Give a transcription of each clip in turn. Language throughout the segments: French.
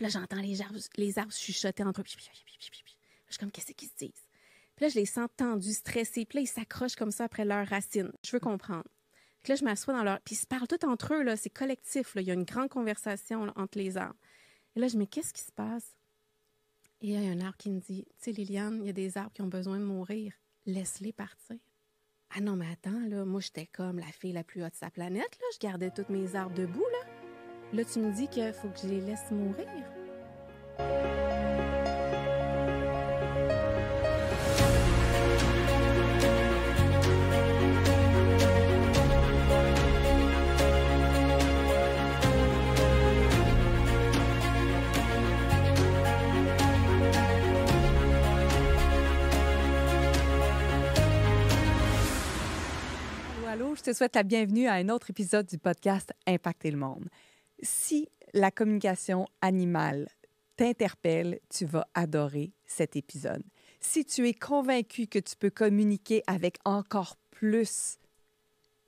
Puis là, j'entends les arbres chuchoter entre eux. Puis je suis comme, qu'est-ce qu'ils se disent? Puis là, je les sens tendus, stressés. Puis là, ils s'accrochent comme ça après leurs racines. Je veux comprendre. Puis là, je m'assois dans leur... Puis ils se parlent tous entre eux, là. C'est collectif, là. Il y a une grande conversation là, entre les arbres. Et là, je me dis, qu'est-ce qui se passe? Et il y a un arbre qui me dit, tu sais, Liliane, il y a des arbres qui ont besoin de mourir. Laisse-les partir. Ah non, mais attends, là, moi, j'étais comme la fille la plus haute de sa planète, là. Je gardais tous mes arbres debout, là. Là, tu me dis qu'il faut que je les laisse mourir. Allô, je te souhaite la bienvenue à un autre épisode du podcast Impacter le monde. Si la communication animale t'interpelle, tu vas adorer cet épisode. Si tu es convaincu que tu peux communiquer avec encore plus,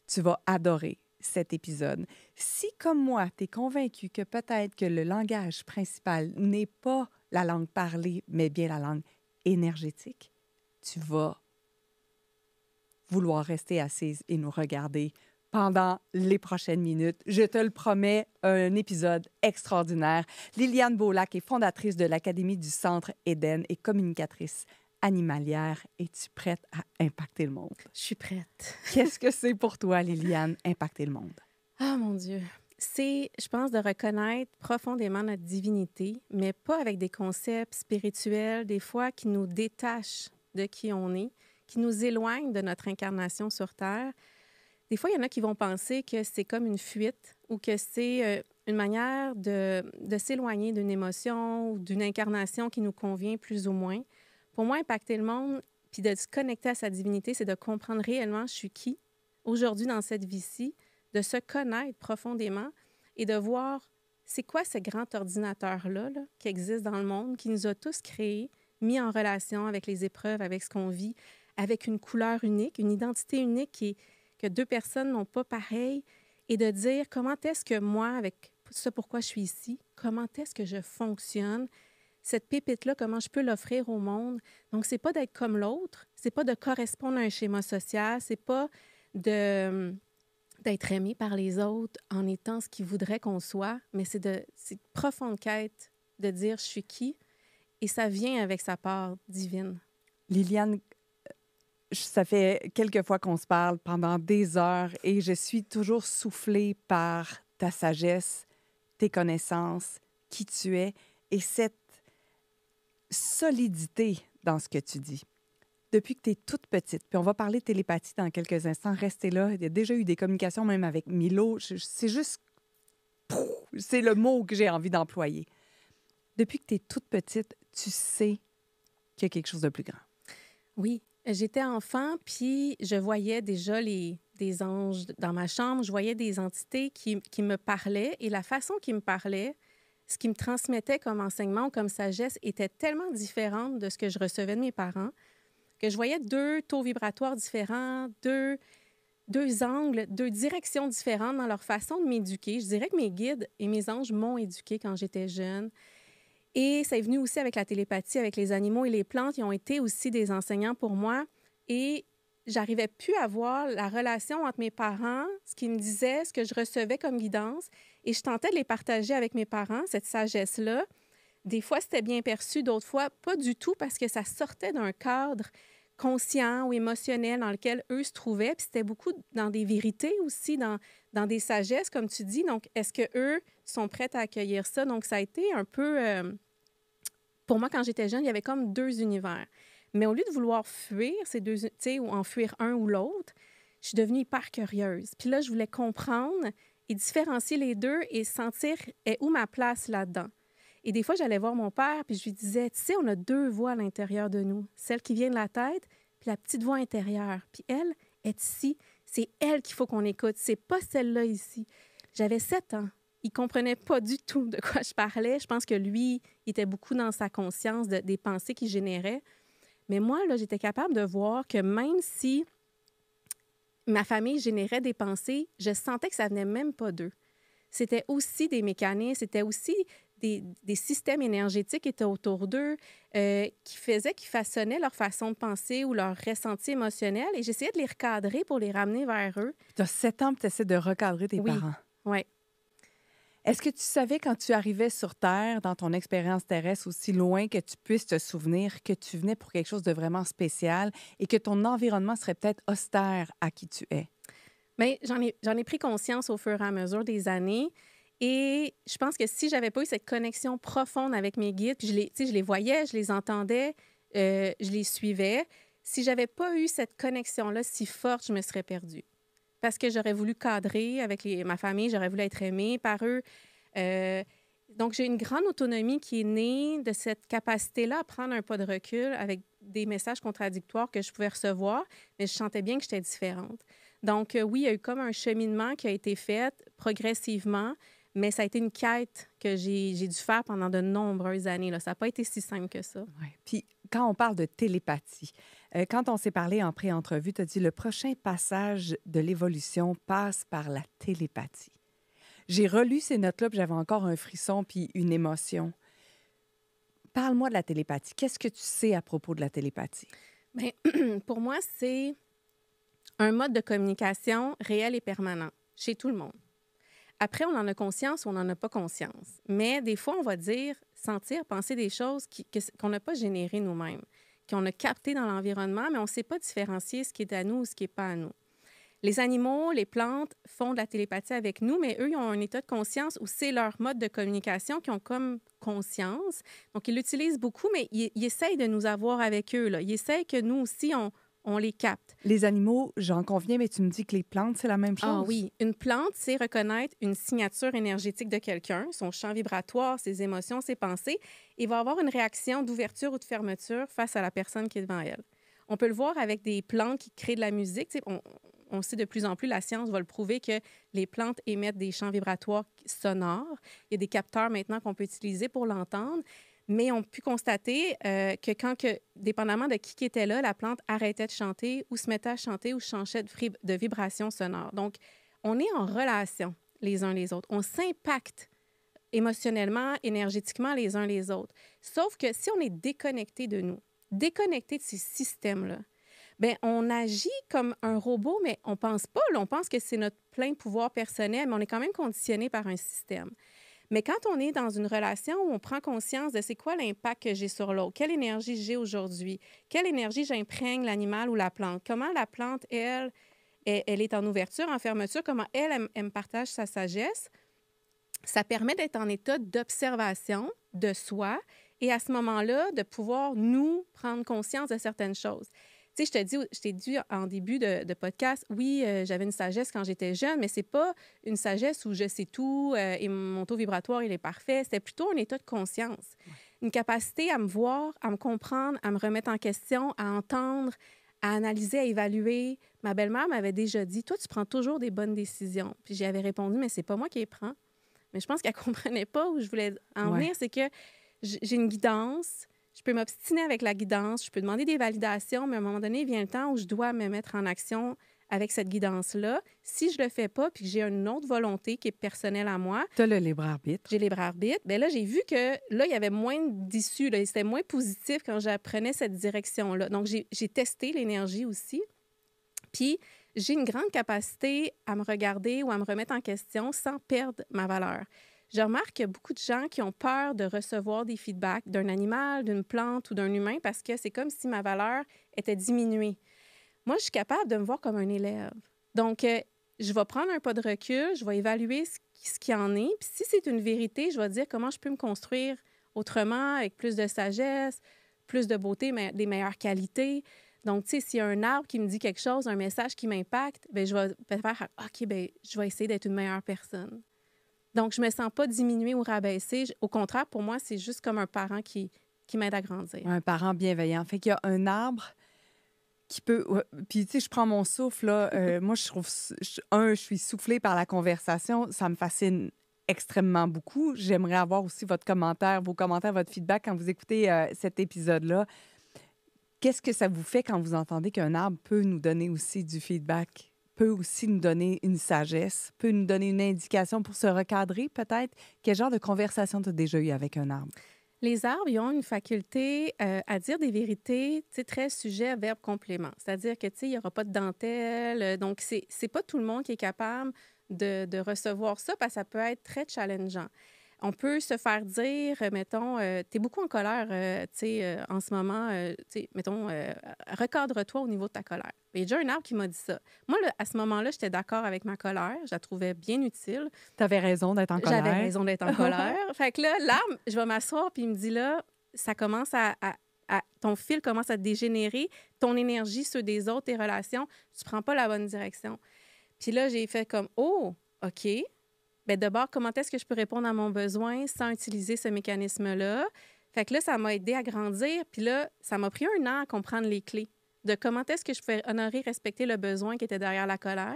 tu vas adorer cet épisode. Si, comme moi, tu es convaincu que peut-être que le langage principal n'est pas la langue parlée, mais bien la langue énergétique, tu vas vouloir rester assise et nous regarder pendant les prochaines minutes. Je te le promets, un épisode extraordinaire. Liliane Beaulac est fondatrice de l'Académie du Centre Éden et communicatrice animalière. Es-tu prête à impacter le monde? Je suis prête. Qu'est-ce que c'est pour toi, Liliane, impacter le monde? Ah, mon Dieu! C'est, je pense, de reconnaître profondément notre divinité, mais pas avec des concepts spirituels, des fois, qui nous détachent de qui on est, qui nous éloignent de notre incarnation sur Terre. Des fois, il y en a qui vont penser que c'est comme une fuite ou que c'est une manière de s'éloigner d'une émotion ou d'une incarnation qui nous convient plus ou moins. Pour moi, impacter le monde puis de se connecter à sa divinité, c'est de comprendre réellement je suis qui aujourd'hui dans cette vie-ci, de se connaître profondément et de voir c'est quoi ce grand ordinateur-là là, qui existe dans le monde, qui nous a tous créés, mis en relation avec les épreuves, avec ce qu'on vit, avec une couleur unique, une identité unique que deux personnes n'ont pas pareil, et de dire comment est-ce que moi, avec ce pourquoi je suis ici, comment est-ce que je fonctionne, cette pépite-là, comment je peux l'offrir au monde. Donc, c'est pas d'être comme l'autre, c'est pas de correspondre à un schéma social, c'est pas d'être aimé par les autres en étant ce qu'ils voudraient qu'on soit, mais c'est une profonde quête de dire je suis qui, et ça vient avec sa part divine. Liliane, ça fait quelques fois qu'on se parle pendant des heures et je suis toujours soufflée par ta sagesse, tes connaissances, qui tu es et cette solidité dans ce que tu dis. Depuis que tu es toute petite, puis on va parler de télépathie dans quelques instants, restez là. Il y a déjà eu des communications même avec Milo. C'est juste... C'est le mot que j'ai envie d'employer. Depuis que tu es toute petite, tu sais qu'il y a quelque chose de plus grand. Oui. J'étais enfant, puis je voyais déjà des anges dans ma chambre. Je voyais des entités qui me parlaient. Et la façon qu'ils me parlaient, ce qu'ils me transmettaient comme enseignement ou comme sagesse était tellement différente de ce que je recevais de mes parents que je voyais deux taux vibratoires différents, deux angles, deux directions différentes dans leur façon de m'éduquer. Je dirais que mes guides et mes anges m'ont éduquée quand j'étais jeune. Et ça est venu aussi avec la télépathie, avec les animaux et les plantes. Ils ont été aussi des enseignants pour moi. Et j'arrivais plus à voir la relation entre mes parents, ce qu'ils me disaient, ce que je recevais comme guidance. Et je tentais de les partager avec mes parents, cette sagesse-là. Des fois, c'était bien perçu, d'autres fois, pas du tout, parce que ça sortait d'un cadre conscient ou émotionnel dans lequel eux se trouvaient. Puis c'était beaucoup dans des vérités aussi, dans des sagesses, comme tu dis. Donc, est-ce qu'eux sont prêts à accueillir ça? Donc, ça a été un peu... Pour moi, quand j'étais jeune, il y avait comme deux univers. Mais au lieu de vouloir fuir ces deux, tu sais, ou en fuir un ou l'autre, je suis devenue hyper curieuse. Puis là, je voulais comprendre et différencier les deux et sentir est où ma place là-dedans. Et des fois, j'allais voir mon père, puis je lui disais, tu sais, on a deux voix à l'intérieur de nous. Celle qui vient de la tête, puis la petite voix intérieure. Puis elle est ici. C'est elle qu'il faut qu'on écoute. C'est pas celle-là ici. J'avais 7 ans. Il ne comprenait pas du tout de quoi je parlais. Je pense que lui, il était beaucoup dans sa conscience des pensées qu'il générait. Mais moi, là, j'étais capable de voir que même si ma famille générait des pensées, je sentais que ça venait même pas d'eux. C'était aussi des mécanismes, c'était aussi des systèmes énergétiques étaient autour d'eux qui façonnaient leur façon de penser ou leur ressenti émotionnel. Et j'essayais de les recadrer pour les ramener vers eux. Tu as 7 ans, tu essaies de recadrer tes Oui, parents. oui. Est-ce que tu savais quand tu arrivais sur Terre, dans ton expérience terrestre, aussi loin que tu puisses te souvenir que tu venais pour quelque chose de vraiment spécial et que ton environnement serait peut-être austère à qui tu es? Bien, j'en ai pris conscience au fur et à mesure des années. Et je pense que si j'avais pas eu cette connexion profonde avec mes guides, puis je les voyais, je les entendais, je les suivais, si j'avais pas eu cette connexion-là si forte, je me serais perdue. Parce que j'aurais voulu cadrer avec ma famille, j'aurais voulu être aimée par eux. Euh, donc, j'ai une grande autonomie qui est née de cette capacité-là à prendre un pas de recul avec des messages contradictoires que je pouvais recevoir, mais je sentais bien que j'étais différente. Donc, oui, il y a eu comme un cheminement qui a été fait progressivement, mais ça a été une quête que j'ai dû faire pendant de nombreuses années. Là. Ça n'a pas été si simple que ça. Ouais. Puis, quand on parle de télépathie, quand on s'est parlé en pré-entrevue, tu as dit le prochain passage de l'évolution passe par la télépathie. J'ai relu ces notes-là, puis j'avais encore un frisson puis une émotion. Parle-moi de la télépathie. Qu'est-ce que tu sais à propos de la télépathie? Bien, pour moi, c'est un mode de communication réel et permanent chez tout le monde. Après, on en a conscience ou on n'en a pas conscience. Mais des fois, on va dire, sentir, penser des choses qu'on n'a pas générées nous-mêmes, qu'on a captées dans l'environnement, mais on ne sait pas différencier ce qui est à nous ou ce qui n'est pas à nous. Les animaux, les plantes font de la télépathie avec nous, mais eux, ils ont un état de conscience où c'est leur mode de communication qui ont comme conscience. Donc, ils l'utilisent beaucoup, mais ils essayent de nous avoir avec eux. Là. Ils essayent que nous aussi, on les capte. Les animaux, j'en conviens, mais tu me dis que les plantes, c'est la même chose? Ah oui, une plante, c'est reconnaître une signature énergétique de quelqu'un, son champ vibratoire, ses émotions, ses pensées, et va avoir une réaction d'ouverture ou de fermeture face à la personne qui est devant elle. On peut le voir avec des plantes qui créent de la musique. On sait de plus en plus, la science va le prouver, que les plantes émettent des champs vibratoires sonores. Il y a des capteurs maintenant qu'on peut utiliser pour l'entendre. Mais on a pu constater dépendamment de qui était là, la plante arrêtait de chanter ou se mettait à chanter ou changeait de vibration sonore. Donc, on est en relation les uns les autres. On s'impacte émotionnellement, énergétiquement les uns les autres. Sauf que si on est déconnecté de nous, déconnecté de ces systèmes-là, bien, on agit comme un robot, mais on pense pas. Là, on pense que c'est notre plein pouvoir personnel, mais on est quand même conditionné par un système. Mais quand on est dans une relation où on prend conscience de c'est quoi l'impact que j'ai sur l'autre, quelle énergie j'ai aujourd'hui, quelle énergie j'imprègne l'animal ou la plante, comment la plante, elle est en ouverture, en fermeture, comment elle me partage sa sagesse, ça permet d'être en état d'observation de soi et à ce moment-là, de pouvoir nous prendre conscience de certaines choses. Tu sais, je t'ai dit en début de podcast, oui, j'avais une sagesse quand j'étais jeune, mais c'est pas une sagesse où je sais tout et mon taux vibratoire, il est parfait. C'était plutôt un état de conscience. Ouais. Une capacité à me voir, à me comprendre, à me remettre en question, à entendre, à analyser, à évaluer. Ma belle-mère m'avait déjà dit, toi, tu prends toujours des bonnes décisions. Puis j'y avais répondu, mais c'est pas moi qui les prends. Mais je pense qu'elle comprenait pas où je voulais en venir. C'est que j'ai une guidance. Je peux m'obstiner avec la guidance, je peux demander des validations, mais à un moment donné, il vient le temps où je dois me mettre en action avec cette guidance-là. Si je le fais pas, puis que j'ai une autre volonté qui est personnelle à moi... Tu as le libre arbitre. J'ai le libre arbitre. Bien là, j'ai vu que là, il y avait moins d'issues. C'était moins positif quand j'apprenais cette direction-là. Donc, j'ai testé l'énergie aussi. Puis, j'ai une grande capacité à me regarder ou à me remettre en question sans perdre ma valeur. Je remarque qu'il y a beaucoup de gens qui ont peur de recevoir des feedbacks d'un animal, d'une plante ou d'un humain parce que c'est comme si ma valeur était diminuée. Moi, je suis capable de me voir comme un élève. Donc, je vais prendre un pas de recul, je vais évaluer ce qu'il y en est. Puis si c'est une vérité, je vais dire comment je peux me construire autrement, avec plus de sagesse, plus de beauté, mais des meilleures qualités. Donc, tu sais, s'il y a un arbre qui me dit quelque chose, un message qui m'impacte, bien, je vais faire « OK, bien, je vais essayer d'être une meilleure personne ». Donc, je ne me sens pas diminuée ou rabaissée. Au contraire, pour moi, c'est juste comme un parent qui m'aide à grandir. Un parent bienveillant. Fait qu'il y a un arbre qui peut... Puis, tu sais, je prends mon souffle, là. Moi, je trouve... je suis soufflée par la conversation. Ça me fascine extrêmement beaucoup. J'aimerais avoir aussi vos commentaires, votre feedback quand vous écoutez cet épisode-là. Qu'est-ce que ça vous fait quand vous entendez qu'un arbre peut nous donner aussi du feedback peut aussi nous donner une sagesse, peut nous donner une indication pour se recadrer peut-être. Quel genre de conversation tu as déjà eu avec un arbre? Les arbres, ils ont une faculté à dire des vérités, tu sais, très sujet, verbe, complément. C'est-à-dire que, tu sais, il n'y aura pas de dentelle. Donc, c'est pas tout le monde qui est capable de recevoir ça parce que ça peut être très challengeant. On peut se faire dire, mettons, tu es beaucoup en colère, tu sais, en ce moment, tu sais, mettons, recadre-toi au niveau de ta colère. Il y a déjà un arbre qui m'a dit ça. Moi, là, à ce moment-là, j'étais d'accord avec ma colère. Je la trouvais bien utile. Tu avais raison d'être en colère. J'avais raison d'être en colère. Fait que là, l'arbre, je vais m'asseoir, puis il me dit là, ça commence ton fil commence à dégénérer, ton énergie, ceux des autres, tes relations, tu prends pas la bonne direction. Puis là, j'ai fait comme, oh, OK. Bien, d'abord, comment est-ce que je peux répondre à mon besoin sans utiliser ce mécanisme-là? Fait que là, ça m'a aidé à grandir. Puis là, ça m'a pris un an à comprendre les clés de comment est-ce que je pouvais honorer, respecter le besoin qui était derrière la colère,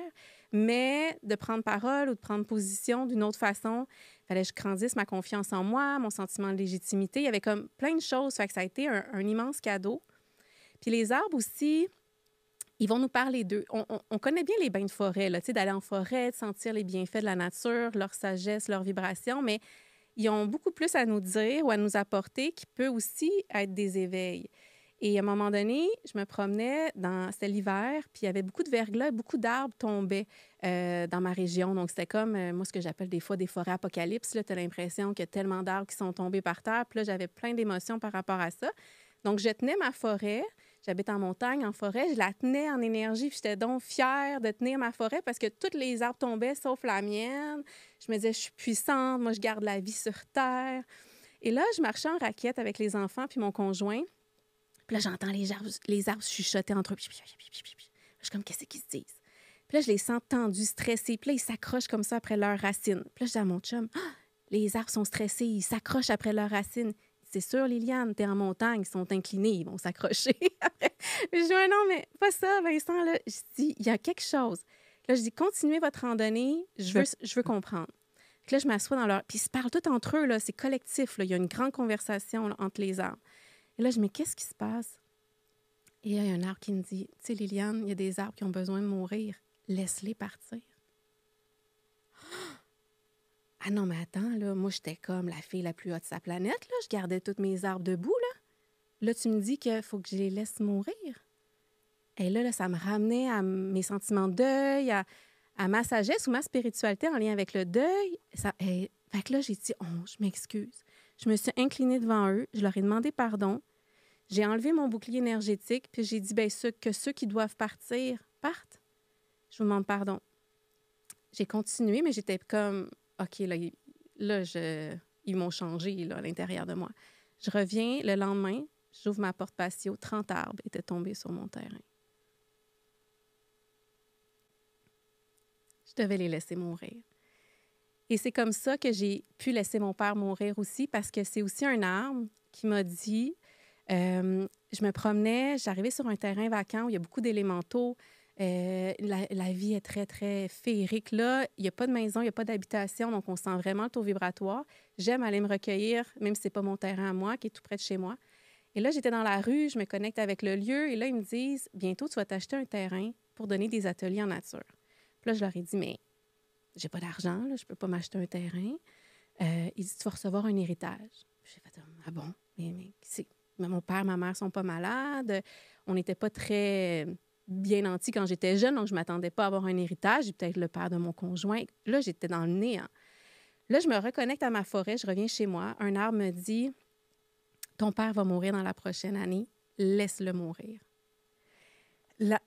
mais de prendre parole ou de prendre position d'une autre façon. Il fallait que je grandisse ma confiance en moi, mon sentiment de légitimité. Il y avait comme plein de choses. Fait que ça a été un immense cadeau. Puis les arbres aussi, ils vont nous parler d'eux. On connaît bien les bains de forêt, là, tu sais, d'aller en forêt, de sentir les bienfaits de la nature, leur sagesse, leur vibration, mais ils ont beaucoup plus à nous dire ou à nous apporter qui peut aussi être des éveils. Et à un moment donné, je me promenais c'était l'hiver, puis il y avait beaucoup de verglas, beaucoup d'arbres tombaient dans ma région. Donc, c'était comme, moi, ce que j'appelle des fois des forêts apocalypse. Tu as l'impression qu'il y a tellement d'arbres qui sont tombés par terre. Puis là, j'avais plein d'émotions par rapport à ça. Donc, je tenais ma forêt. J'habite en montagne, en forêt. Je la tenais en énergie. Puis j'étais donc fière de tenir ma forêt parce que tous les arbres tombaient, sauf la mienne. Je me disais, je suis puissante. Moi, je garde la vie sur terre. Et là, je marchais en raquette avec les enfants puis mon conjoint. Puis là, j'entends les arbres chuchoter entre eux. Puis je suis comme, qu'est-ce qu'ils se disent? Puis là, je les sens tendus, stressés. Puis là, ils s'accrochent comme ça après leurs racines. Puis là, je dis à mon chum, ah, les arbres sont stressés, ils s'accrochent après leurs racines. C'est sûr, Liliane, t'es en montagne, ils sont inclinés, ils vont s'accrocher après. Je dis, ouais, non, mais pas ça, Vincent. Là. Je dis, il y a quelque chose. Là, je dis, continuez votre randonnée, je veux comprendre. Puis là, je m'assois dans leur... Puis ils se parlent tous entre eux, là, c'est collectif. Là. Il y a une grande conversation là, entre les arbres. Et là, je me dis, qu'est-ce qui se passe? Et il y a un arbre qui me dit, tu sais, Liliane, il y a des arbres qui ont besoin de mourir. Laisse-les partir. Ah non, mais attends, là, moi, j'étais comme la fille la plus haute de sa planète, là. Je gardais tous mes arbres debout, là. Là, tu me dis qu'il faut que je les laisse mourir. Et là, ça me ramenait à mes sentiments de deuil, à ma sagesse ou ma spiritualité en lien avec le deuil. Fait que là, j'ai dit, oh, je m'excuse. Je me suis inclinée devant eux, je leur ai demandé pardon. J'ai enlevé mon bouclier énergétique, puis j'ai dit, bien, que ceux qui doivent partir partent. Je vous demande pardon. J'ai continué, mais j'étais comme, OK, là ils m'ont changé là, à l'intérieur de moi. Je reviens le lendemain, j'ouvre ma porte patio, 30 arbres étaient tombés sur mon terrain. Je devais les laisser mourir. Et c'est comme ça que j'ai pu laisser mon père mourir aussi, parce que c'est aussi un arbre qui m'a dit, je me promenais, j'arrivais sur un terrain vacant où il y a beaucoup d'élémentaux. La vie est très, très féerique. Là, il n'y a pas de maison, il n'y a pas d'habitation, donc on sent vraiment le taux vibratoire. J'aime aller me recueillir, même si ce n'est pas mon terrain à moi, qui est tout près de chez moi. Et là, j'étais dans la rue, je me connecte avec le lieu, et là, ils me disent, bientôt, tu vas t'acheter un terrain pour donner des ateliers en nature. Puis là, je leur ai dit, mais j'ai pas d'argent, là, je peux pas m'acheter un terrain. Ils disent, tu vas recevoir un héritage. J'ai fait, ah bon? Mais mon père, ma mère sont pas malades. On n'était pas très bien nantis quand j'étais jeune, donc je m'attendais pas à avoir un héritage. Peut-être le père de mon conjoint. Là, j'étais dans le néant. Là, je me reconnecte à ma forêt, je reviens chez moi. Un arbre me dit, ton père va mourir dans la prochaine année, laisse-le mourir.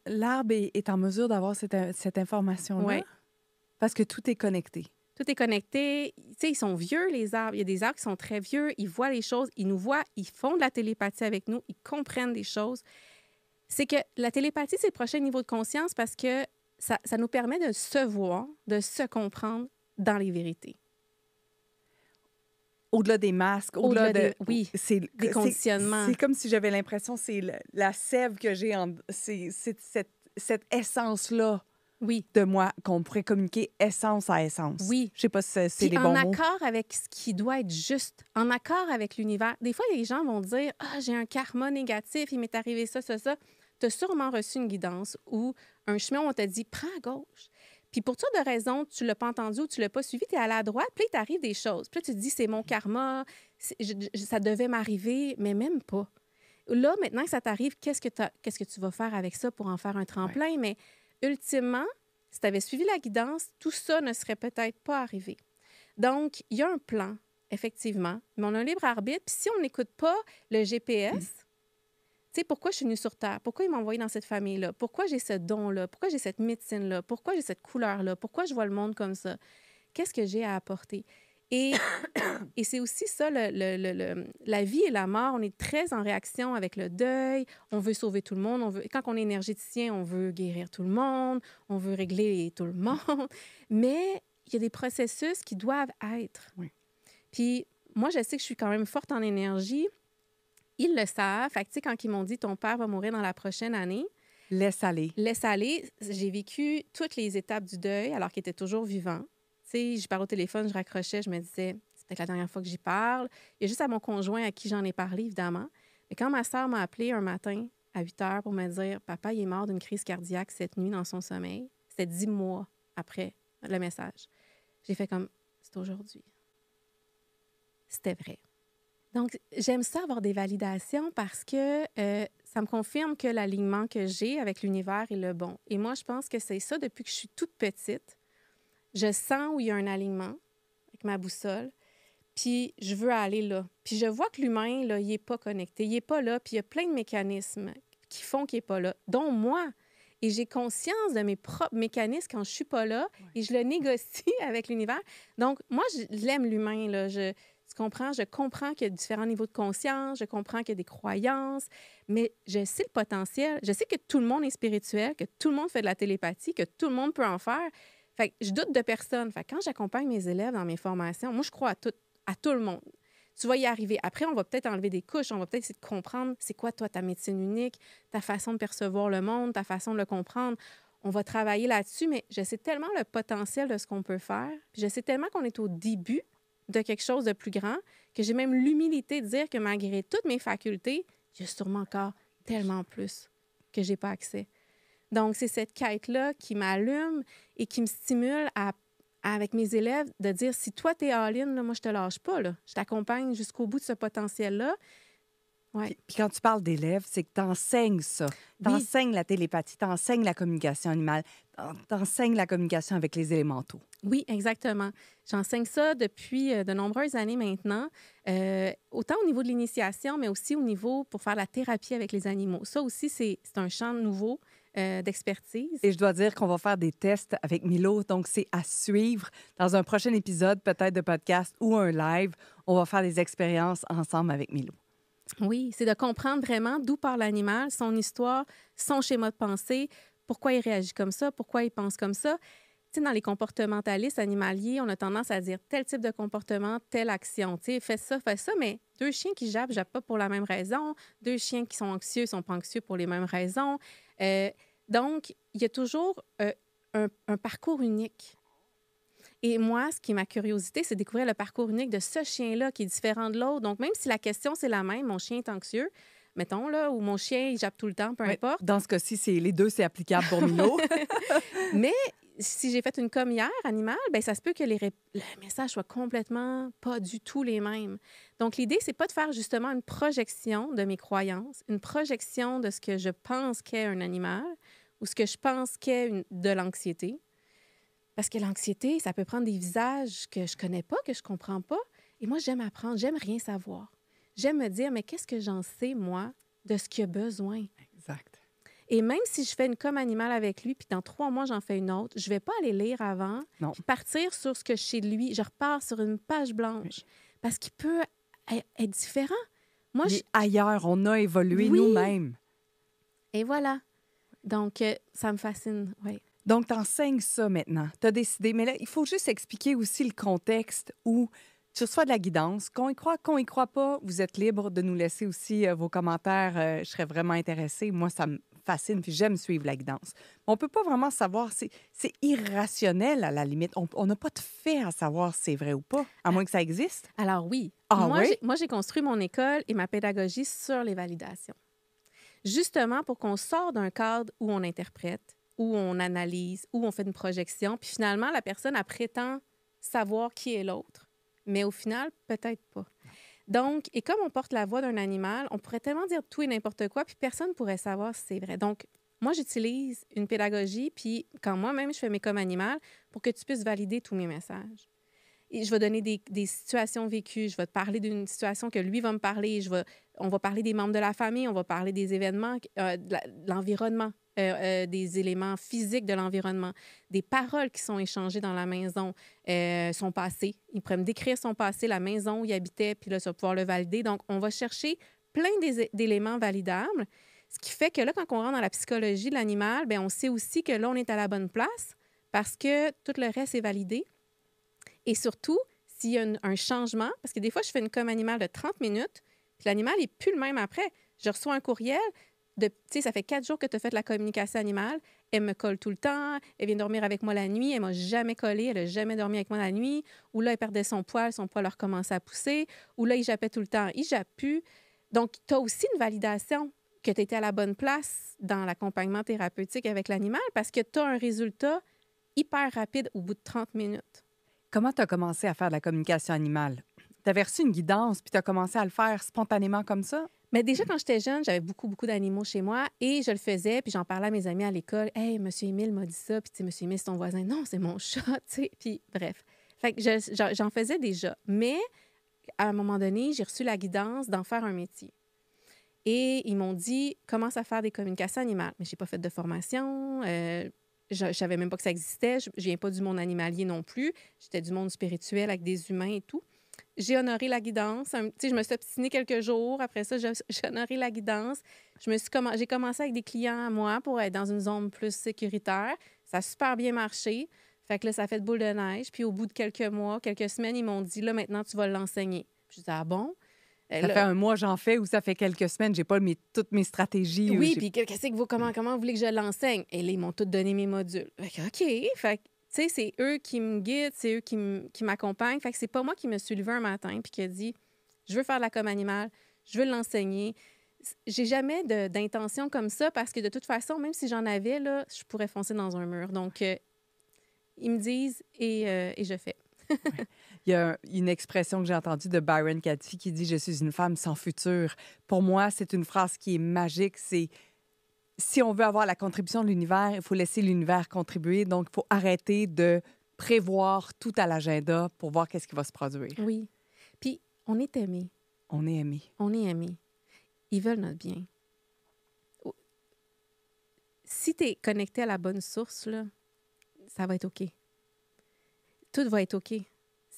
L'arbre est en mesure d'avoir cette information-là? Oui. Parce que tout est connecté. Tout est connecté. Tu sais, ils sont vieux, les arbres. Il y a des arbres qui sont très vieux. Ils voient les choses, ils nous voient, ils font de la télépathie avec nous, ils comprennent des choses. C'est que la télépathie, c'est le prochain niveau de conscience parce que ça nous permet de se voir, de se comprendre dans les vérités. Au-delà des masques, au-delà de... Oui, des conditionnements. C'est comme si j'avais l'impression, c'est la sève que j'ai, c'est cette essence-là. Oui. De moi, qu'on pourrait communiquer essence à essence. Oui. Je sais pas si c'est les bons mots. En accord avec ce qui doit être juste, en accord avec l'univers. Des fois, les gens vont dire « Ah, j'ai un karma négatif, il m'est arrivé ça, ça, ça. » tu as sûrement reçu une guidance ou un chemin où on t'a dit « prends à gauche ». Puis pour toutes sortes de raisons, tu ne l'as pas entendu ou tu ne l'as pas suivi, tu es allé à droite, puis là, il t'arrive des choses. Puis là, tu te dis « c'est mon karma, ça devait m'arriver », mais même pas. Là, maintenant que ça t'arrive, qu'est-ce que tu vas faire avec ça pour en faire un tremplin? Mais ultimement, si tu avais suivi la guidance, tout ça ne serait peut-être pas arrivé. Donc, il y a un plan, effectivement, mais on a un libre arbitre. Puis si on n'écoute pas le GPS, tu sais, pourquoi je suis venue sur Terre? Pourquoi il m'a envoyé dans cette famille-là? Pourquoi j'ai ce don-là? Pourquoi j'ai cette médecine-là? Pourquoi j'ai cette couleur-là? Pourquoi je vois le monde comme ça? Qu'est-ce que j'ai à apporter? Et c'est aussi ça, la vie et la mort. On est très en réaction avec le deuil. On veut sauver tout le monde. Quand on est énergéticien, on veut guérir tout le monde. On veut régler tout le monde. Mais il y a des processus qui doivent être. Oui. Puis moi, je sais que je suis quand même forte en énergie. Ils le savent. Fait que, tu sais, quand ils m'ont dit « ton père va mourir dans la prochaine année », laisse aller. Laisse aller. J'ai vécu toutes les étapes du deuil alors qu'il était toujours vivant. Tu sais, je parlais au téléphone, je raccrochais, je me disais, c'est peut-être la dernière fois que j'y parle. Il y a juste à mon conjoint à qui j'en ai parlé, évidemment. Mais quand ma sœur m'a appelé un matin à 8 heures pour me dire, papa, il est mort d'une crise cardiaque cette nuit dans son sommeil, c'était 10 mois après le message. J'ai fait comme, c'est aujourd'hui. C'était vrai. Donc, j'aime ça avoir des validations parce que ça me confirme que l'alignement que j'ai avec l'univers est le bon. Et moi, je pense que c'est ça depuis que je suis toute petite. Je sens où il y a un alignement avec ma boussole, puis je veux aller là. Puis je vois que l'humain, là, il n'est pas connecté, il n'est pas là, puis il y a plein de mécanismes qui font qu'il n'est pas là, dont moi. Et j'ai conscience de mes propres mécanismes quand je ne suis pas là, et je le négocie avec l'univers. Donc, moi, je l'aime l'humain, là. Tu comprends? Je comprends qu'il y a différents niveaux de conscience, je comprends qu'il y a des croyances, mais je sais le potentiel. Je sais que tout le monde est spirituel, que tout le monde fait de la télépathie, que tout le monde peut en faire. Fait que je doute de personne. Fait que quand j'accompagne mes élèves dans mes formations, moi, je crois à tout le monde. Tu vas y arriver. Après, on va peut-être enlever des couches, on va peut-être essayer de comprendre c'est quoi, toi, ta médecine unique, ta façon de percevoir le monde, ta façon de le comprendre. On va travailler là-dessus, mais je sais tellement le potentiel de ce qu'on peut faire, puis je sais tellement qu'on est au début de quelque chose de plus grand, que j'ai même l'humilité de dire que malgré toutes mes facultés, il y a sûrement encore tellement plus que j'ai pas accès. Donc, c'est cette quête-là qui m'allume et qui me stimule avec mes élèves de dire, si toi, t'es all-in, là, moi, je te lâche pas. Là. Je t'accompagne jusqu'au bout de ce potentiel-là. Ouais. Puis quand tu parles d'élèves, c'est que tu enseignes ça. Tu enseignes la télépathie, tu enseignes la communication animale, tu enseignes la communication avec les élémentaux. Oui, exactement. J'enseigne ça depuis de nombreuses années maintenant, autant au niveau de l'initiation, mais aussi au niveau pour faire la thérapie avec les animaux. Ça aussi, c'est un champ nouveau d'expertise. Et je dois dire qu'on va faire des tests avec Milo, donc c'est à suivre. Dans un prochain épisode, peut-être de podcast ou un live, on va faire des expériences ensemble avec Milo. Oui, c'est de comprendre vraiment d'où part l'animal, son histoire, son schéma de pensée, pourquoi il réagit comme ça, pourquoi il pense comme ça. Tu sais, dans les comportementalistes animaliers, on a tendance à dire tel type de comportement, telle action. Tu sais, fais ça, mais 2 chiens qui jappent pas pour la même raison. 2 chiens qui sont anxieux sont pas anxieux pour les mêmes raisons. Donc, il y a toujours un parcours unique. Et moi, ce qui est ma curiosité, c'est de découvrir le parcours unique de ce chien-là qui est différent de l'autre. Donc, même si la question, c'est la même, mon chien est anxieux, mettons, là, ou mon chien, il jappe tout le temps, peu importe. Dans ce cas-ci, les deux, c'est applicable pour Milo. Mais si j'ai fait une commière animale, bien, ça se peut que le message soit complètement pas du tout les mêmes. Donc, l'idée, c'est pas de faire justement une projection de mes croyances, une projection de ce que je pense qu'est un animal ou ce que je pense qu'est de l'anxiété. Parce que l'anxiété, ça peut prendre des visages que je connais pas, que je comprends pas. Et moi, j'aime apprendre, j'aime rien savoir. J'aime me dire, mais qu'est-ce que j'en sais, moi, de ce qu'il a besoin? Exact. Et même si je fais une com animale avec lui, puis dans 3 mois, j'en fais une autre, je vais pas aller lire avant, puis partir sur ce que je sais de lui. Je repars sur une page blanche. Parce qu'il peut être différent. Moi, ailleurs, on a évolué nous-mêmes. Et voilà. Donc, ça me fascine, oui. Donc, tu enseignes ça maintenant. Tu as décidé. Mais là, il faut juste expliquer aussi le contexte où tu reçois de la guidance. Qu'on y croit pas, vous êtes libre de nous laisser aussi vos commentaires. Je serais vraiment intéressée. Moi, ça me fascine, puis j'aime suivre la guidance. On ne peut pas vraiment savoir. C'est irrationnel, à la limite. On n'a pas de fait à savoir si c'est vrai ou pas, à moins que ça existe. Alors oui. Moi, j'ai construit mon école et ma pédagogie sur les validations. justement pour qu'on sorte d'un cadre où on interprète, où on analyse, où on fait une projection, puis finalement, la personne, elle prétend savoir qui est l'autre, mais au final, peut-être pas. Donc, et comme on porte la voix d'un animal, on pourrait tellement dire tout et n'importe quoi, puis personne ne pourrait savoir si c'est vrai. Donc, moi, j'utilise une pédagogie, puis quand moi-même, je fais mes comme animal, pour que tu puisses valider tous mes messages. Et je vais donner des situations vécues, je vais te parler d'une situation que lui va me parler, on va parler des membres de la famille, on va parler des événements, de l'environnement, des éléments physiques de l'environnement, des paroles qui sont échangées dans la maison, son passé. Il pourrait me décrire son passé, la maison où il habitait, puis là, ça va pouvoir le valider. Donc, on va chercher plein d'éléments validables, ce qui fait que là, quand on rentre dans la psychologie de l'animal, bien, on sait aussi que là, on est à la bonne place parce que tout le reste est validé. Et surtout, s'il y a un changement, parce que des fois, je fais une com animale de 30 minutes, puis l'animal n'est plus le même après. Je reçois un courriel de, tu sais, ça fait 4 jours que tu as fait la communication animale. Elle me colle tout le temps. Elle vient dormir avec moi la nuit. Elle m'a jamais collé. Elle n'a jamais dormi avec moi la nuit. Ou là, elle perdait son poil a recommencé à pousser. Ou là, il jappait tout le temps. Il jappe plus. Donc, tu as aussi une validation que tu étais à la bonne place dans l'accompagnement thérapeutique avec l'animal parce que tu as un résultat hyper rapide au bout de 30 minutes. Comment tu as commencé à faire de la communication animale? Tu avais reçu une guidance, puis tu as commencé à le faire spontanément comme ça? Mais déjà, quand j'étais jeune, j'avais beaucoup, beaucoup d'animaux chez moi et je le faisais, puis j'en parlais à mes amis à l'école. « Hey, monsieur Émile m'a dit ça. » Puis, tu sais, monsieur Émile, c'est ton voisin. « Non, c'est mon chat. » Tu sais, puis bref. Fait que j'en faisais déjà. Mais à un moment donné, j'ai reçu la guidance d'en faire un métier. Et ils m'ont dit « Commence à faire des communications animales. » Mais je n'ai pas fait de formation. Je ne savais même pas que ça existait. Je ne viens pas du monde animalier non plus. J'étais du monde spirituel avec des humains et tout. J'ai honoré la guidance. Je me suis obstinée quelques jours. Après ça, j'ai honoré la guidance. J'ai commencé avec des clients à moi pour être dans une zone plus sécuritaire. Ça a super bien marché. Fait que là, ça a fait de boule de neige. Puis au bout de quelques mois, quelques semaines, ils m'ont dit, là, maintenant, tu vas l'enseigner. Puis je disais, ah bon? Ça fait un mois, j'en fais, ou ça fait quelques semaines, j'ai pas toutes mes stratégies. Oui, puis comment vous voulez que je l'enseigne? Et là, ils m'ont tous donné mes modules. Fait que, OK. Fait que, tu sais, c'est eux qui me guident, c'est eux qui m'accompagnent. Fait que c'est pas moi qui me suis levée un matin puis qui a dit, je veux faire de la com animale, je veux l'enseigner. J'ai jamais d'intention comme ça parce que de toute façon, même si j'en avais, là, je pourrais foncer dans un mur. Donc, ils me disent et je fais. Ouais. Il y a une expression que j'ai entendue de Byron Katie qui dit « Je suis une femme sans futur ». Pour moi, c'est une phrase qui est magique. C'est si on veut avoir la contribution de l'univers, il faut laisser l'univers contribuer. Donc, il faut arrêter de prévoir tout à l'agenda pour voir qu'est-ce qui va se produire. Oui. Puis, on est aimé. On est aimé. On est aimé. Ils veulent notre bien. Si tu es connecté à la bonne source, là, ça va être OK. Tout va être OK.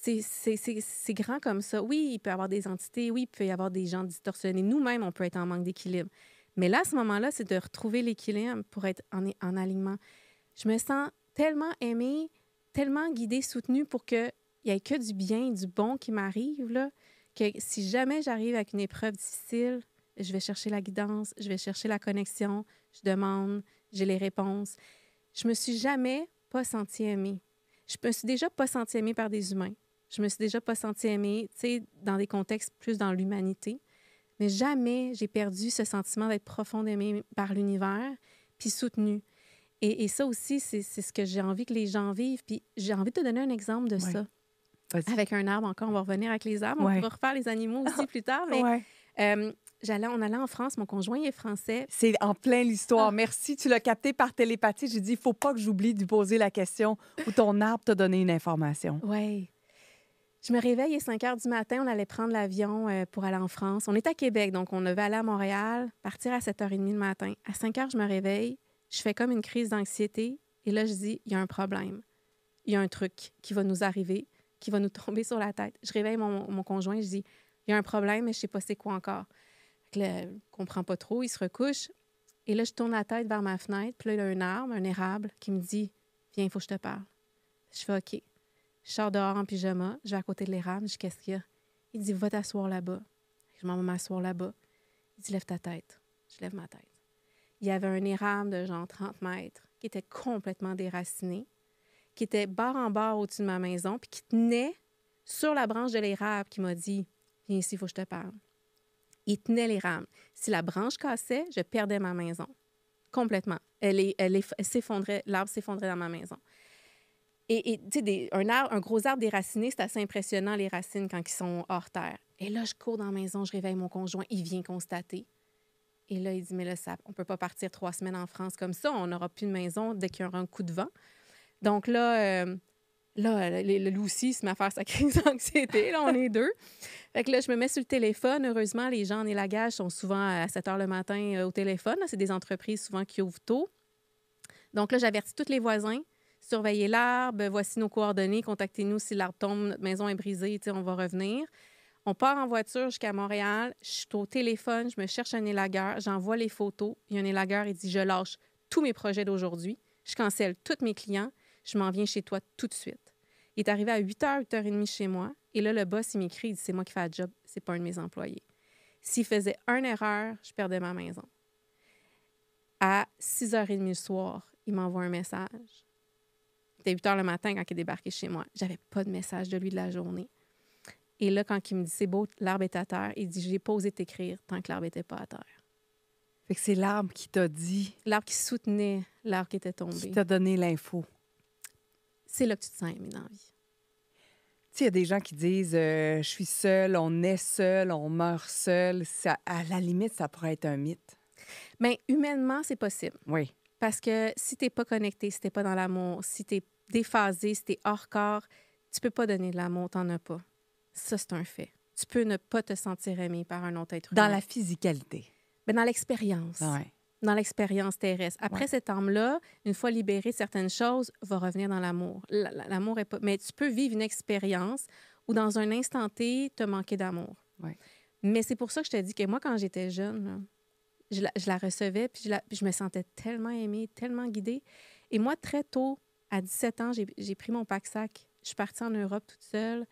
C'est grand comme ça. Oui, il peut y avoir des entités. Oui, il peut y avoir des gens distorsionnés. Nous-mêmes, on peut être en manque d'équilibre. Mais là, à ce moment-là, c'est de retrouver l'équilibre pour être en alignement. Je me sens tellement aimée, tellement guidée, soutenue pour qu'il n'y ait que du bien, du bon qui m'arrive, là, que si jamais j'arrive avec une épreuve difficile, je vais chercher la guidance, je vais chercher la connexion, je demande, j'ai les réponses. Je me suis jamais pas sentie aimée. Je me suis déjà pas sentie aimée par des humains. Je me suis déjà pas sentie aimée, tu sais, dans des contextes plus dans l'humanité. Mais jamais j'ai perdu ce sentiment d'être profondément aimée par l'univers, puis soutenue. Et ça aussi, c'est ce que j'ai envie que les gens vivent. Puis j'ai envie de te donner un exemple de ça. Vas-y. Avec un arbre encore, on va revenir avec les arbres. On va refaire les animaux aussi plus tard. Mais on allait en France, mon conjoint est français. C'est en plein l'histoire. Merci, tu l'as capté par télépathie. J'ai dit, il ne faut pas que j'oublie de lui poser la question où ton arbre t'a donné une information. Oui. Je me réveille à 5 heures du matin. On allait prendre l'avion pour aller en France. On est à Québec, donc on devait aller à Montréal, partir à 7h30 le matin. À 5 heures, je me réveille. Je fais comme une crise d'anxiété. Et là, je dis, il y a un problème. Il y a un truc qui va nous arriver, qui va nous tomber sur la tête. Je réveille mon conjoint. Je dis, il y a un problème, mais je ne sais pas c'est quoi encore. Là, je ne comprends pas trop. Il se recouche. Et là, je tourne la tête vers ma fenêtre. Puis là, il y a un arbre, un érable, qui me dit, viens, il faut que je te parle. Je fais OK. Je sors dehors en pyjama, je vais à côté de l'érable, je dis qu'est-ce qu'il y a? Il dit va t'asseoir là-bas. Je m'en vais m'asseoir là-bas. Il dit lève ta tête. Je lève ma tête. Il y avait un érable de genre 30 mètres qui était complètement déraciné, qui était bord en bord au-dessus de ma maison, puis qui tenait sur la branche de l'érable qui m'a dit viens ici, il faut que je te parle. Il tenait les rames. Si la branche cassait, je perdais ma maison. Complètement. Elle s'effondrait, l'arbre s'effondrait dans ma maison. Et tu sais, un gros arbre déraciné, c'est assez impressionnant, les racines, quand ils sont hors terre. Et là, je cours dans la maison, je réveille mon conjoint, il vient constater. Et là, il dit, mais là, on ne peut pas partir 3 semaines en France comme ça, on n'aura plus de maison dès qu'il y aura un coup de vent. Donc là, le loup aussi se met à faire sa crise d'anxiété. Là, on est deux. Fait que là, je me mets sur le téléphone. Heureusement, les gens en élagage sont souvent à 7 heures le matin au téléphone. Là, c'est des entreprises souvent qui ouvrent tôt. Donc là, j'avertis tous les voisins. Surveillez l'arbre, voici nos coordonnées, contactez-nous si l'arbre tombe, notre maison est brisée, on va revenir. On part en voiture jusqu'à Montréal, je suis au téléphone, je me cherche un élagueur, j'envoie les photos. Il y a un élagueur, il dit, je lâche tous mes projets d'aujourd'hui, je cancelle tous mes clients, je m'en viens chez toi tout de suite. Il est arrivé à 8h, 8h30 chez moi, et là, le boss, il m'écrit, il dit, c'est moi qui fais le job, c'est pas un de mes employés. S'il faisait une erreur, je perdais ma maison. À 6h30 le soir, il m'envoie un message. C'était 8h le matin quand il est débarqué chez moi. J'avais pas de message de lui de la journée. Et là, quand il me dit « c'est beau, l'arbre est à terre », il dit « j'ai pas osé t'écrire tant que l'arbre n'était pas à terre ». Fait que c'est l'arbre qui t'a dit... L'arbre qui soutenait l'arbre qui était tombé. Qui t'a donné l'info. C'est là que tu te sens aimé dans la vie. Tu sais, il y a des gens qui disent je suis seule, on est seul, on meurt seul. Ça, à la limite, ça pourrait être un mythe. Bien, humainement, c'est possible. Oui. Parce que si tu n'es pas connecté, si tu n'es pas dans l'amour, si tu es déphasé, si tu es hors corps, tu peux pas donner de l'amour, tu n'en as pas. Ça, c'est un fait. Tu peux ne pas te sentir aimé par un autre être humain. Dans la physicalité. Bien, dans l'expérience. Oui. Dans l'expérience terrestre. Après cet âme-là, une fois libérée de certaines choses, va revenir dans l'amour. L'amour est pas... Mais tu peux vivre une expérience où, dans un instant T, te manquer d'amour. Oui. Mais c'est pour ça que je te dis que moi, quand j'étais jeune, là, je la recevais, puis je me sentais tellement aimée, tellement guidée. Et moi, très tôt, à 17 ans, j'ai pris mon pack-sac. Je suis partie en Europe toute seule.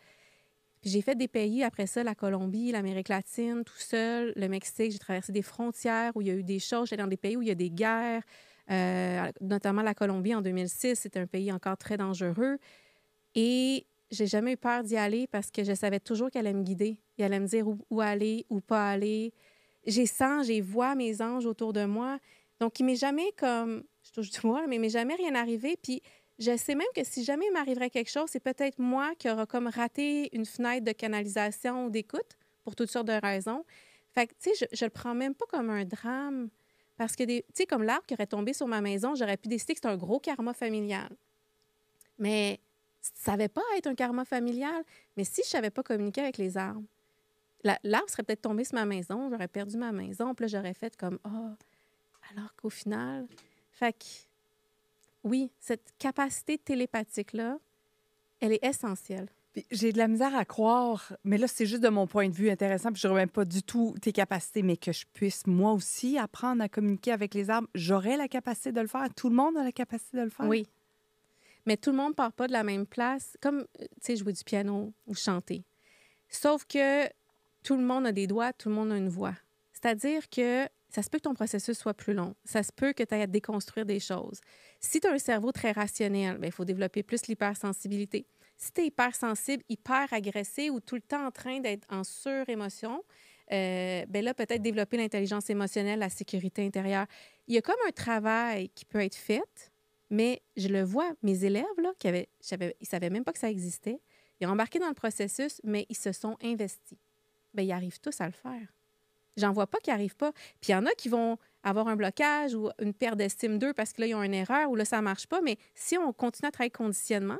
Puis j'ai fait des pays, après ça, la Colombie, l'Amérique latine, tout seul, le Mexique. J'ai traversé des frontières où il y a eu des choses. J'étais dans des pays où il y a des guerres, notamment la Colombie en 2006. C'était un pays encore très dangereux. Et j'ai jamais eu peur d'y aller parce que je savais toujours qu'elle allait me guider. Elle allait me dire où aller, où pas aller. J'ai vois mes anges autour de moi. Donc, il m'est jamais comme... Je touche du bois, mais il m'est jamais rien arrivé. Puis, je sais même que si jamais il m'arriverait quelque chose, c'est peut-être moi qui aura comme raté une fenêtre de canalisation ou d'écoute pour toutes sortes de raisons. Fait que, tu sais, je le prends même pas comme un drame. Parce que, tu sais, comme l'arbre qui aurait tombé sur ma maison, j'aurais pu décider que c'était un gros karma familial. Mais ça ne savait pas être un karma familial. Mais si je ne savais pas communiquer avec les arbres, l'arbre serait peut-être tombé sur ma maison, j'aurais perdu ma maison, puis là, j'aurais fait comme « Ah! » Alors qu'au final... Fait que, oui, cette capacité télépathique-là, elle est essentielle. Puis j'ai de la misère à croire, mais là, c'est juste de mon point de vue intéressant, puis je ne remets pas du tout tes capacités, mais que je puisse, moi aussi, apprendre à communiquer avec les arbres. J'aurais la capacité de le faire. Tout le monde a la capacité de le faire. Oui. Mais tout le monde ne part pas de la même place, comme, tu sais, jouer du piano ou chanter. Sauf que tout le monde a des doigts, tout le monde a une voix. C'est-à-dire que ça se peut que ton processus soit plus long. Ça se peut que tu aies à déconstruire des choses. Si tu as un cerveau très rationnel, il faut développer plus l'hypersensibilité. Si tu es hypersensible, hyper agressé ou tout le temps en train d'être en surémotion, là, peut-être développer l'intelligence émotionnelle, la sécurité intérieure. Il y a comme un travail qui peut être fait, mais je le vois, mes élèves, là, ils ne savaient même pas que ça existait. Ils ont embarqué dans le processus, mais ils se sont investis. Bien, ils arrivent tous à le faire. J'en vois pas qui n'arrivent pas. Puis il y en a qui vont avoir un blocage ou une perte d'estime d'eux parce que là, ils ont une erreur ou là, ça ne marche pas. Mais si on continue à travailler conditionnement,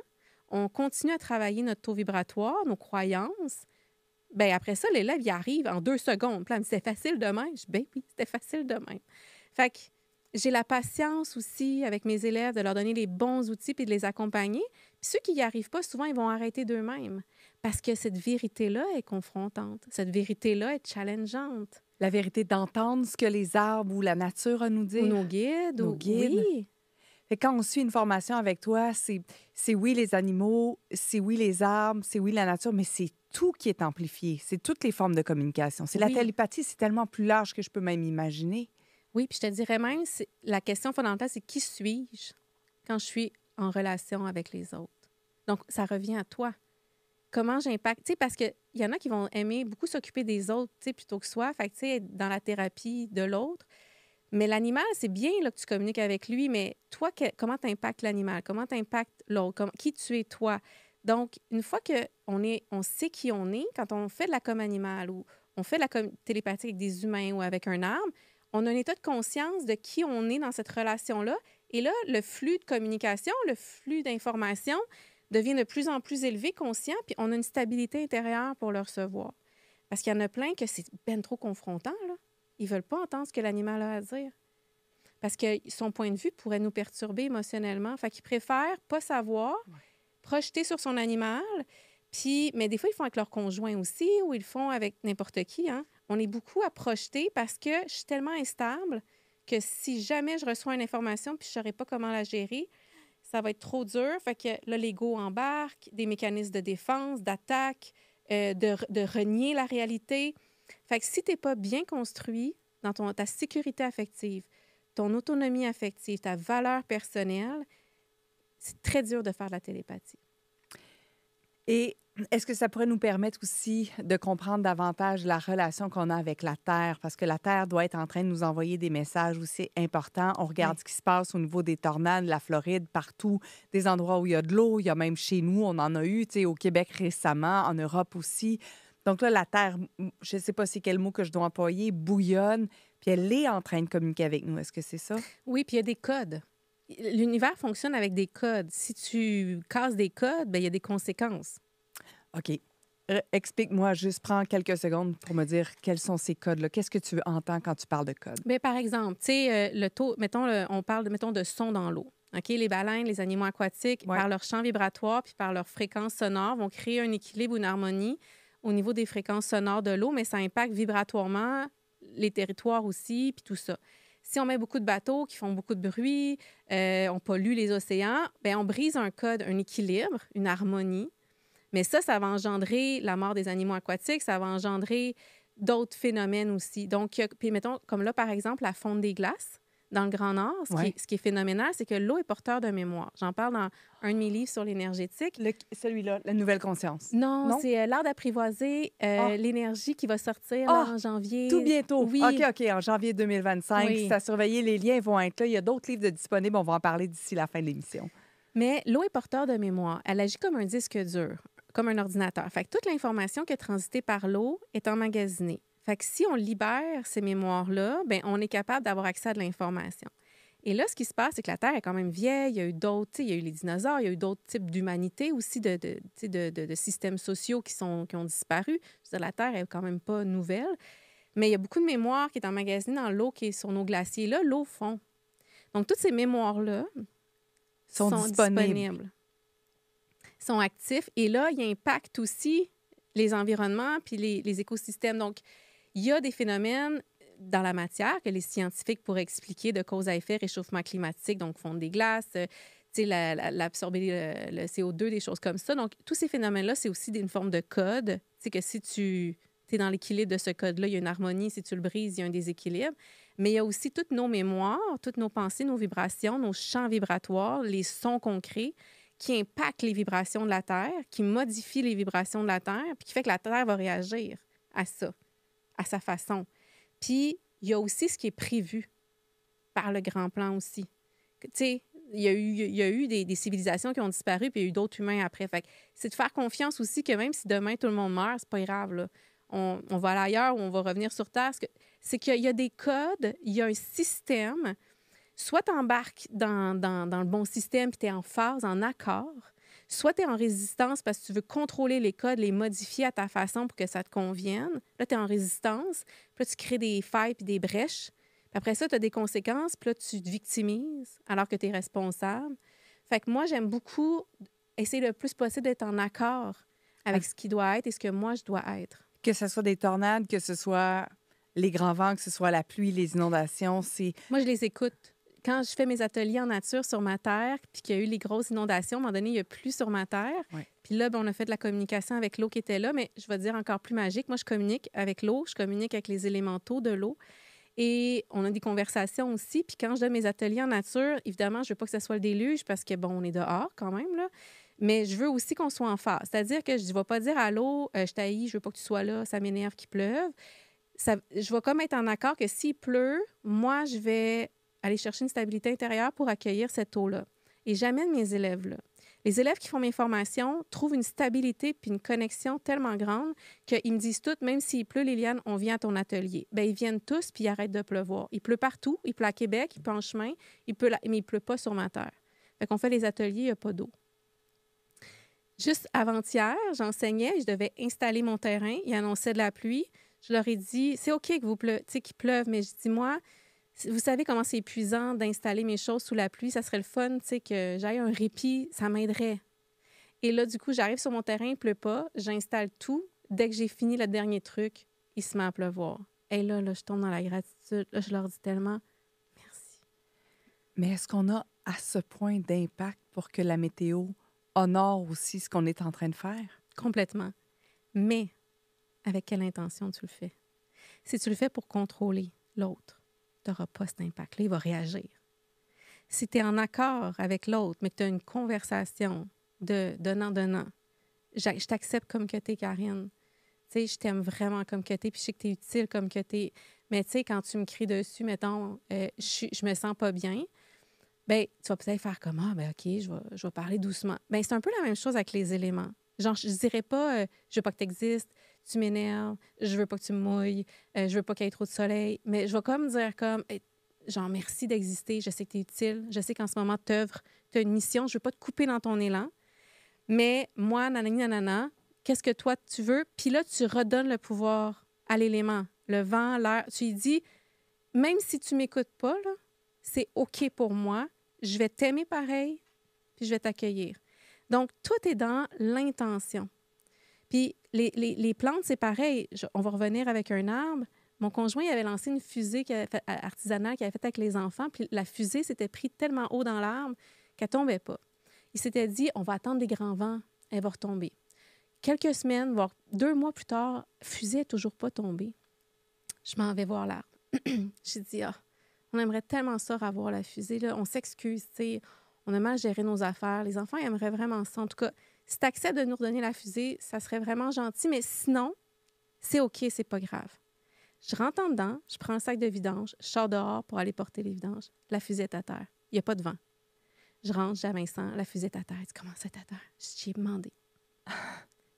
on continue à travailler notre taux vibratoire, nos croyances, bien après ça, l'élève, il arrive en 2 secondes. Puis là, il me dit, c'est facile de même. Je dis, bien oui, c'était facile de même. Fait que j'ai la patience aussi avec mes élèves de leur donner les bons outils puis de les accompagner. Puis ceux qui n'y arrivent pas, souvent, ils vont arrêter d'eux-mêmes. Parce que cette vérité-là est confrontante. Cette vérité-là est challengeante. La vérité d'entendre ce que les arbres ou la nature a à nous dire. Ou nos guides. Nos guides. Oui. Fait que quand on suit une formation avec toi, c'est oui les animaux, c'est oui les arbres, c'est oui la nature, mais c'est tout qui est amplifié. C'est toutes les formes de communication. C'est la télépathie, c'est tellement plus large que je peux même imaginer. Oui, puis je te dirais même, la question fondamentale, c'est qui suis-je quand je suis en relation avec les autres? Donc, ça revient à toi. Comment j'impacte? Tu sais, parce que il y en a qui vont aimer beaucoup s'occuper des autres, tu sais, plutôt que soi. Fait que, tu sais, être dans la thérapie de l'autre. Mais l'animal, c'est bien là, que tu communiques avec lui, mais toi, comment tu impactes l'animal? Comment tu impactes l'autre? Qui tu es toi? Donc, une fois on sait qui on est, quand on fait de la com animale ou on fait de la com télépathie avec des humains ou avec un arbre, on a un état de conscience de qui on est dans cette relation-là. Et là, le flux de communication, le flux d'information devient de plus en plus élevé, conscient, puis on a une stabilité intérieure pour le recevoir. Parce qu'il y en a plein que c'est ben trop confrontant, là. Ils ne veulent pas entendre ce que l'animal a à dire. Parce que son point de vue pourrait nous perturber émotionnellement. Fait qu'ils préfèrent pas savoir, projeter sur son animal. Puis, mais des fois, ils font avec leur conjoint aussi ou ils le font avec n'importe qui. Hein. On est beaucoup à projeter parce que je suis tellement instable que si jamais je reçois une information puis je ne saurais pas comment la gérer, ça va être trop dur. Fait que là, l'ego embarque, des mécanismes de défense, d'attaque, de renier la réalité. Fait que si tu n'es pas bien construit dans ta sécurité affective, ton autonomie affective, ta valeur personnelle, c'est très dur de faire de la télépathie. Et est-ce que ça pourrait nous permettre aussi de comprendre davantage la relation qu'on a avec la Terre? Parce que la Terre doit être en train de nous envoyer des messages aussi importants. On regarde ce qui se passe au niveau des tornades, la Floride, partout, des endroits où il y a de l'eau. Il y a même chez nous, on en a eu, tu sais, au Québec récemment, en Europe aussi. Donc là, la Terre, je ne sais pas c'est quel mot que je dois employer, bouillonne, puis elle est en train de communiquer avec nous. Est-ce que c'est ça? Oui, puis il y a des codes. L'univers fonctionne avec des codes. Si tu casses des codes, bien, il y a des conséquences. OK. Explique-moi, juste prends quelques secondes pour me dire quels sont ces codes-là. Qu'est-ce que tu entends quand tu parles de code? Bien, par exemple, tu sais, le taux, mettons, on parle de son dans l'eau. OK? Les baleines, les animaux aquatiques, par leur champ vibratoire puis par leur fréquence sonore, vont créer un équilibre ou une harmonie au niveau des fréquences sonores de l'eau, mais ça impacte vibratoirement les territoires aussi, puis tout ça. Si on met beaucoup de bateaux qui font beaucoup de bruit, on pollue les océans, bien, on brise un code, un équilibre, une harmonie. Mais ça va engendrer la mort des animaux aquatiques, ça va engendrer d'autres phénomènes aussi. Donc, puis mettons, comme là, par exemple, la fonte des glaces dans le Grand Nord, ce qui est phénoménal, c'est que l'eau est porteur de mémoire. J'en parle dans un de mes livres sur l'énergétique. Celui-là, la nouvelle conscience. Non? C'est l'art d'apprivoiser l'énergie qui va sortir là, en janvier. Tout bientôt. Oui. OK, en janvier 2025. Oui. C'est à surveiller, les liens vont être là. Il y a d'autres livres disponibles, on va en parler d'ici la fin de l'émission. Mais l'eau est porteur de mémoire. Elle agit comme un disque dur, comme un ordinateur. Fait que toute l'information qui est transitée par l'eau est emmagasinée. Fait que si on libère ces mémoires-là, bien, on est capable d'avoir accès à de l'information. Et là, ce qui se passe, c'est que la Terre est quand même vieille. Il y a eu d'autres, il y a eu les dinosaures, il y a eu d'autres types d'humanité aussi, de systèmes sociaux qui ont disparu. Je veux dire, la Terre est quand même pas nouvelle. Mais il y a beaucoup de mémoire qui est emmagasinée dans l'eau qui est sur nos glaciers. Là, l'eau fond. Donc, toutes ces mémoires-là sont disponibles. Sont actifs. Et là, ils impactent aussi les environnements puis les écosystèmes. Donc, il y a des phénomènes dans la matière que les scientifiques pourraient expliquer de cause à effet, réchauffement climatique, donc fonte des glaces, l'absorber le CO2, des choses comme ça. Donc, tous ces phénomènes-là, c'est aussi une forme de code. Tu sais que si tu es dans l'équilibre de ce code-là, il y a une harmonie. Si tu le brises, il y a un déséquilibre. Mais il y a aussi toutes nos mémoires, toutes nos pensées, nos vibrations, nos champs vibratoires, les sons concrets qui impactent les vibrations de la Terre, qui modifient les vibrations de la Terre, puis qui fait que la Terre va réagir à ça, à sa façon. Puis, il y a aussi ce qui est prévu par le grand plan aussi. Tu sais, il y a eu des civilisations qui ont disparu, puis il y a eu d'autres humains après. Fait que c'est de faire confiance aussi que même si demain tout le monde meurt, c'est pas grave, là. On va aller ailleurs ou on va revenir sur Terre. C'est qu'il y a des codes, il y a un système. Soit tu embarques dans le bon système puis tu es en phase, en accord, soit tu es en résistance parce que tu veux contrôler les codes, les modifier à ta façon pour que ça te convienne. Là, tu es en résistance, puis là, tu crées des failles puis des brèches. Puis après ça, tu as des conséquences, puis là, tu te victimises alors que tu es responsable. Fait que moi, j'aime beaucoup essayer le plus possible d'être en accord avec ce qui doit être et ce que moi, je dois être. Que ce soit des tornades, que ce soit les grands vents, que ce soit la pluie, les inondations, c'est... Moi, je les écoute. Quand je fais mes ateliers en nature sur ma terre, puis qu'il y a eu les grosses inondations, à un moment donné, il n'y a plus sur ma terre. Ouais. Puis là, on a fait de la communication avec l'eau qui était là, mais je vais dire encore plus magique. Moi, je communique avec l'eau, je communique avec les élémentaux de l'eau. Et on a des conversations aussi. Puis quand je donne mes ateliers en nature, évidemment, je ne veux pas que ce soit le déluge parce que, bon, on est dehors quand même, là. Mais je veux aussi qu'on soit en phase. C'est-à-dire que je ne vais pas dire « Allô, je t'haïs, je veux pas que tu sois là, ça m'énerve qu'il pleuve ». Je vais comme être en accord que s'il pleut, moi, je vais aller chercher une stabilité intérieure pour accueillir cette eau-là. Et j'amène mes élèves là. Les élèves qui font mes formations trouvent une stabilité puis une connexion tellement grande qu'ils me disent toutes, même s'il pleut, Liliane, on vient à ton atelier. Bien, ils viennent tous puis il arrête de pleuvoir. Il pleut partout. Il pleut à Québec, il pleut en chemin, mais il ne pleut pas sur ma terre. Fait qu'on fait les ateliers, il n'y a pas d'eau. Juste avant-hier, j'enseignais, je devais installer mon terrain. Il annonçait de la pluie. Je leur ai dit, c'est OK qu'il pleuve, mais je dis, moi, vous savez comment c'est épuisant d'installer mes choses sous la pluie. Ça serait le fun, que j'aille un répit, ça m'aiderait. Et là, du coup, j'arrive sur mon terrain, il ne pleut pas, j'installe tout. Dès que j'ai fini le dernier truc, il se met à pleuvoir. Et là, je tombe dans la gratitude. Là, je leur dis tellement, merci. Mais est-ce qu'on a à ce point d'impact pour que la météo honore aussi ce qu'on est en train de faire? Complètement. Mais avec quelle intention tu le fais? Si tu le fais pour contrôler l'autre, tu n'auras pas cet impact-là, il va réagir. Si tu es en accord avec l'autre, mais que tu as une conversation de donnant-donnant, je t'accepte comme que tu es, Karine. Tu sais, je t'aime vraiment comme que tu es, puis je sais que tu es utile comme que tu es. Mais tu sais, quand tu me cries dessus, mettons, je me sens pas bien, bien, tu vas peut-être faire comme « Ah, bien, OK, je vais parler doucement. » Bien, c'est un peu la même chose avec les éléments. Genre, je dirais pas je veux pas que tu existes, tu m'énerves, je veux pas que tu me mouilles, je veux pas qu'il y ait trop de soleil. Mais je vais comme dire comme genre, merci d'exister, je sais que tu es utile, je sais qu'en ce moment, tu œuvres, tu as une mission, je veux pas te couper dans ton élan. Mais moi, nanani, nanana, qu'est-ce que toi, tu veux? Puis là, tu redonnes le pouvoir à l'élément, le vent, l'air. Tu lui dis, même si tu m'écoutes pas, là, c'est OK pour moi, je vais t'aimer pareil, puis je vais t'accueillir. Donc, tout est dans l'intention. Puis les plantes, c'est pareil. On va revenir avec un arbre. Mon conjoint il avait lancé une fusée artisanale qu'il avait faite avec les enfants, puis la fusée s'était prise tellement haut dans l'arbre qu'elle ne tombait pas. Il s'était dit, on va attendre des grands vents, elle va retomber. Quelques semaines, voire 2 mois plus tard, la fusée n'est toujours pas tombée. Je m'en vais voir l'arbre. J'ai dit, on aimerait tellement ça revoir la fusée. Là. On s'excuse, tu sais, on a mal géré nos affaires. Les enfants ils aimeraient vraiment ça. En tout cas, si tu acceptes de nous redonner la fusée, ça serait vraiment gentil. Mais sinon, c'est OK, c'est pas grave. Je rentre en dedans, je prends un sac de vidange, je sors dehors pour aller porter les vidanges. La fusée est à terre. Il n'y a pas de vent. Je rentre, j'ai Vincent, la fusée est à terre. Il dit, comment c'est à terre? J'ai demandé.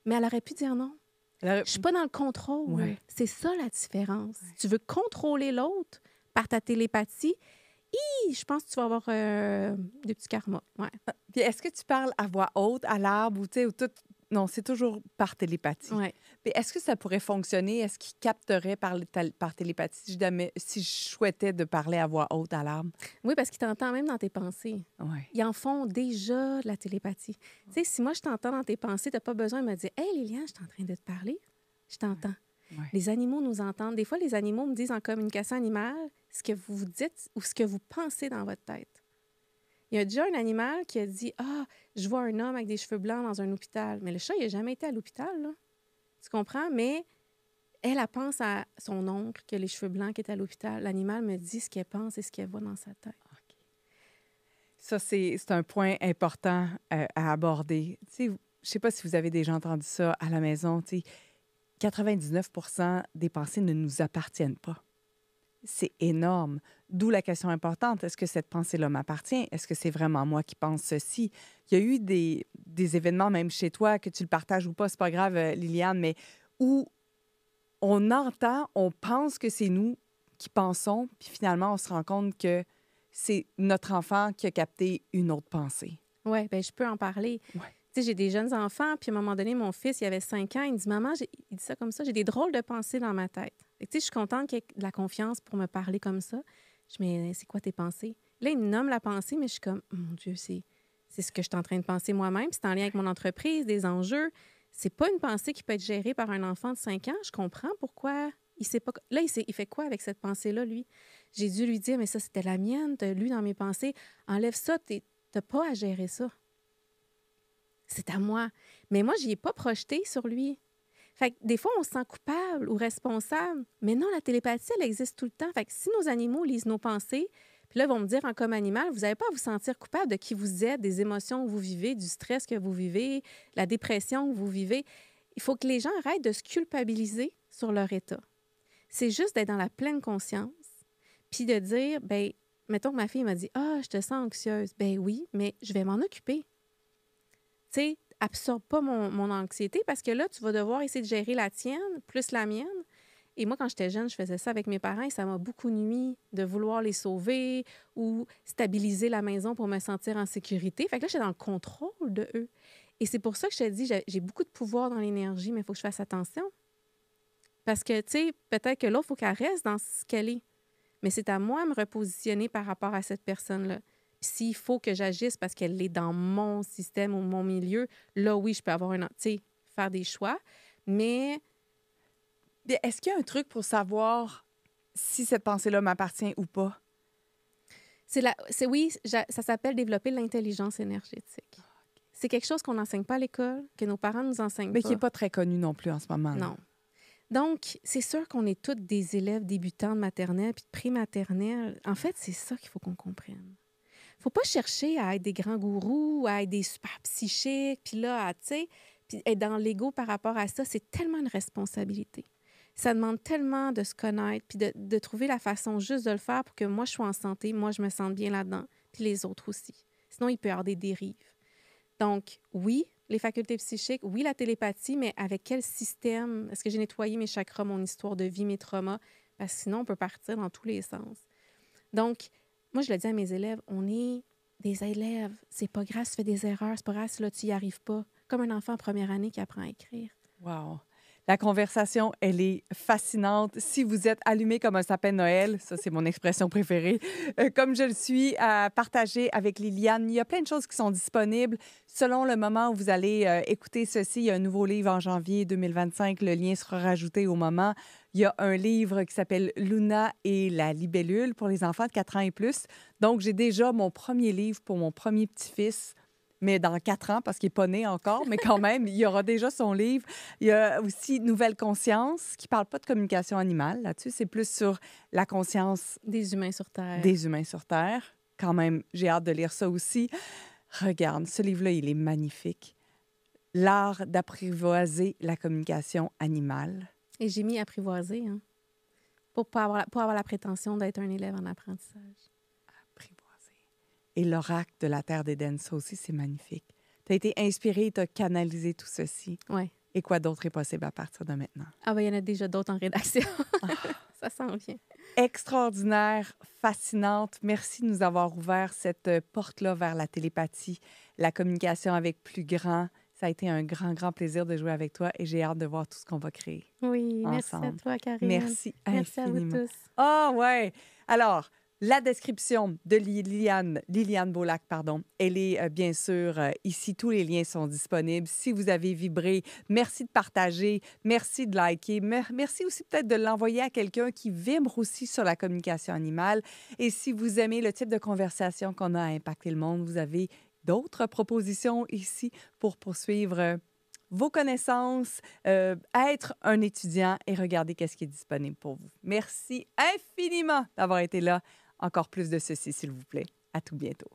Mais elle aurait pu dire non. Je ne suis pas dans le contrôle. Ouais. C'est ça la différence. Ouais. Tu veux contrôler l'autre par ta télépathie, je pense que tu vas avoir des petits karmas. Ouais. Puis est-ce que tu parles à voix haute, à l'arbre, ou tout... Non, c'est toujours par télépathie. Ouais. Puis est-ce que ça pourrait fonctionner? Est-ce qu'il capterait par télépathie si je souhaitais de parler à voix haute à l'arbre? Oui, parce qu'il t'entend même dans tes pensées. Ouais. Ils en font déjà de la télépathie. Tu sais, si moi, je t'entends dans tes pensées, tu n'as pas besoin de me dire « Hey, Liliane, je suis en train de te parler. » Je t'entends. Ouais. Les animaux nous entendent. Des fois, les animaux me disent en communication animale ce que vous vous dites ou ce que vous pensez dans votre tête. Il y a déjà un animal qui a dit « Ah, je vois un homme avec des cheveux blancs dans un hôpital. » Mais le chat, il n'a jamais été à l'hôpital, là. Tu comprends? Mais elle pense à son oncle qui a les cheveux blancs qui est à l'hôpital. L'animal me dit ce qu'elle pense et ce qu'elle voit dans sa tête. Okay. Ça, c'est un point important à aborder. Tu sais, je ne sais pas si vous avez déjà entendu ça à la maison. Tu sais, 99% des pensées ne nous appartiennent pas. C'est énorme. D'où la question importante. Est-ce que cette pensée-là m'appartient? Est-ce que c'est vraiment moi qui pense ceci? Il y a eu des événements, même chez toi, que tu le partages ou pas, c'est pas grave, Liliane, mais où on entend, on pense que c'est nous qui pensons, puis finalement, on se rend compte que c'est notre enfant qui a capté une autre pensée. Oui, bien, je peux en parler. Ouais. Tu sais, j'ai des jeunes enfants, puis à un moment donné, mon fils, il avait 5 ans, il dit « Maman, il dit ça comme ça, j'ai des drôles de pensées dans ma tête. » Tu sais, je suis contente qu'il y ait de la confiance pour me parler comme ça. Je dis « Mais c'est quoi tes pensées? » Là, il me nomme la pensée, mais je suis comme « Mon Dieu, c'est ce que je suis en train de penser moi-même. C'est en lien avec mon entreprise, des enjeux. C'est pas une pensée qui peut être gérée par un enfant de 5 ans. Je comprends pourquoi il sait pas. Là, il fait quoi avec cette pensée-là, lui? J'ai dû lui dire « Mais ça, c'était la mienne. Tu as lu dans mes pensées. Enlève ça. Tu n'as pas à gérer ça. » C'est à moi. Mais moi, je n'y ai pas projeté sur lui. Fait que des fois, on se sent coupable ou responsable. Mais non, la télépathie, elle existe tout le temps. Fait que si nos animaux lisent nos pensées, Puis là, ils vont me dire, en comme animal, vous n'avez pas à vous sentir coupable de qui vous êtes, des émotions que vous vivez, du stress que vous vivez, la dépression que vous vivez. Il faut que les gens arrêtent de se culpabiliser sur leur état. C'est juste d'être dans la pleine conscience, puis de dire, bien, mettons que ma fille m'a dit, « Ah, je te sens anxieuse. » Ben oui, mais je vais m'en occuper. Tu sais, absorbe pas mon anxiété parce que là, tu vas devoir essayer de gérer la tienne plus la mienne. Et moi, quand j'étais jeune, je faisais ça avec mes parents et ça m'a beaucoup nui de vouloir les sauver ou stabiliser la maison pour me sentir en sécurité. Fait que là, j'étais dans le contrôle de eux. Et c'est pour ça que je te dis, j'ai beaucoup de pouvoir dans l'énergie, mais il faut que je fasse attention. Parce que, tu sais, peut-être que l'autre, il faut qu'elle reste dans ce qu'elle est. Mais c'est à moi de me repositionner par rapport à cette personne-là. Puis s'il faut que j'agisse parce qu'elle est dans mon système ou mon milieu, là, oui, je peux avoir faire des choix. Mais est-ce qu'il y a un truc pour savoir si cette pensée-là m'appartient ou pas? Oui, ça s'appelle développer l'intelligence énergétique. C'est quelque chose qu'on n'enseigne pas à l'école, que nos parents nous enseignent Mais pas. qui n'est pas très connu non plus en ce moment. Non. Donc, c'est sûr qu'on est tous des élèves débutants de maternelle puis de prématernelle. En fait, c'est ça qu'il faut qu'on comprenne. Il ne faut pas chercher à être des grands gourous, à être des super psychiques, puis là, tu sais, puis être dans l'ego par rapport à ça. C'est tellement une responsabilité. Ça demande tellement de se connaître puis de trouver la façon juste de le faire pour que moi, je sois en santé, moi, je me sente bien là-dedans, puis les autres aussi. Sinon, il peut y avoir des dérives. Donc, oui, les facultés psychiques, oui, la télépathie, mais avec quel système? Est-ce que j'ai nettoyé mes chakras, mon histoire de vie, mes traumas? Parce que sinon, on peut partir dans tous les sens. Donc, moi, je le dis à mes élèves, on est des élèves. C'est pas grave si tu fais des erreurs, c'est pas grave si là, tu n'y arrives pas. Comme un enfant en première année qui apprend à écrire. Wow! La conversation, elle est fascinante. Si vous êtes allumé comme un sapin de Noël, ça, c'est mon expression préférée, comme je le suis, à partager avec Liliane, il y a plein de choses qui sont disponibles. Selon le moment où vous allez écouter ceci, il y a un nouveau livre en janvier 2025. Le lien sera rajouté au moment. Il y a un livre qui s'appelle « Luna et la libellule » pour les enfants de 4 ans et plus. Donc, j'ai déjà mon premier livre pour mon premier petit-fils, mais dans 4 ans, parce qu'il n'est pas né encore, mais quand même, il y aura déjà son livre. Il y a aussi Nouvelle conscience, qui ne parle pas de communication animale là-dessus. C'est plus sur la conscience des humains sur Terre. Des humains sur Terre. Quand même, j'ai hâte de lire ça aussi. Regarde, ce livre-là, il est magnifique. L'art d'apprivoiser la communication animale. Et j'ai mis apprivoiser, hein, pour pas avoir la prétention d'être un élève en apprentissage. Et l'oracle de la Terre d'Éden, ça aussi, c'est magnifique. Tu as été inspiré, tu as canalisé tout ceci. Oui. Et quoi d'autre est possible à partir de maintenant? Ah, bien, il y en a déjà d'autres en rédaction. Ça s'en vient. Extraordinaire, fascinante. Merci de nous avoir ouvert cette porte-là vers la télépathie, la communication avec plus grand. Ça a été un grand, grand plaisir de jouer avec toi et j'ai hâte de voir tout ce qu'on va créer. Oui, ensemble. merci à toi, Karine. Merci infiniment. Merci à vous tous. Ah, ouais! Alors, la description de Liliane Beaulac, elle est bien sûr ici. Tous les liens sont disponibles. Si vous avez vibré, merci de partager, merci de liker, merci aussi peut-être de l'envoyer à quelqu'un qui vibre aussi sur la communication animale. Et si vous aimez le type de conversation qu'on a à impacter le monde, vous avez d'autres propositions ici pour poursuivre vos connaissances, être un étudiant et regarder qu'est-ce qui est disponible pour vous. Merci infiniment d'avoir été là. Encore plus de ceci, s'il vous plaît. À tout bientôt.